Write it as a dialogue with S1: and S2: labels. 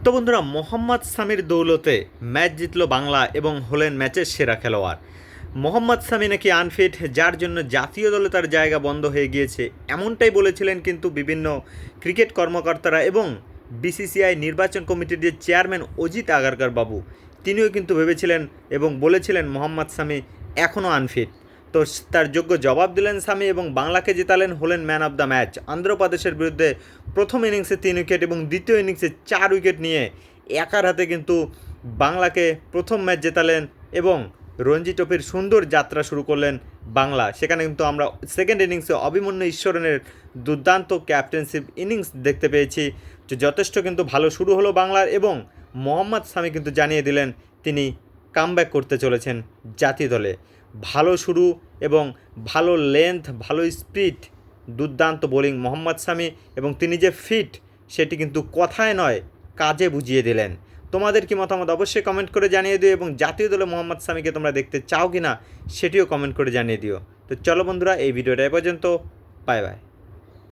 S1: তো বন্ধুরা, মোহাম্মদ সামির দৌলতে ম্যাচ জিতল বাংলা এবং হলেন ম্যাচের সেরা খেলোয়াড়। মোহাম্মদ সামি নাকি আনফিট, যার জন্য জাতীয় দলে তার জায়গা বন্ধ হয়ে গিয়েছে, এমনটাই বলেছিলেন কিন্তু বিভিন্ন ক্রিকেট কর্মকর্তারা এবং বিসিসিআই নির্বাচন কমিটির যে চেয়ারম্যান অজিত আগারকার বাবু, তিনিও কিন্তু ভেবেছিলেন এবং বলেছিলেন মোহাম্মদ সামি এখনও আনফিট। তো তার যোগ্য জবাব দিলেন সামি এবং বাংলাকে জেতালেন, হলেন ম্যান অফ দ্য ম্যাচ। অন্ধ্রপ্রদেশের বিরুদ্ধে প্রথম ইনিংসে 3 উইকেট এবং দ্বিতীয় ইনিংসে 4 উইকেট নিয়ে একার হাতে কিন্তু বাংলাকে প্রথম ম্যাচ জেতালেন এবং রঞ্জি ট্রফির সুন্দর যাত্রা শুরু করলেন বাংলা। সেখানে কিন্তু আমরা সেকেন্ড ইনিংসে অভিমন্যু ঈশ্বরনের দুর্দান্ত ক্যাপ্টেনশিপ ইনিংস দেখতে পেয়েছি। যথেষ্ট কিন্তু ভালো শুরু হলো বাংলার এবং মোহাম্মদ সামি কিন্তু জানিয়ে দিলেন তিনি কামব্যাক করতে চলেছেন জাতীয় দলে। ভালো শুরু এবং ভালো লেন্থ, ভালো স্পিড, দুর্দান্ত বোলিং মোহাম্মদ সামি এবং তিনি যে ফিট সেটি কিন্তু কথায় নয় কাজে বুঝিয়ে দিলেন। তোমাদের কি মতামত অবশ্যই কমেন্ট করে জানিয়ে দিও এবং জাতীয় দলে মোহাম্মদ সামিকে তোমরা দেখতে চাও কি না সেটিও কমেন্ট করে জানিয়ে দিও। তো চলো বন্ধুরা, এই ভিডিওটা এ পর্যন্ত। Bye bye.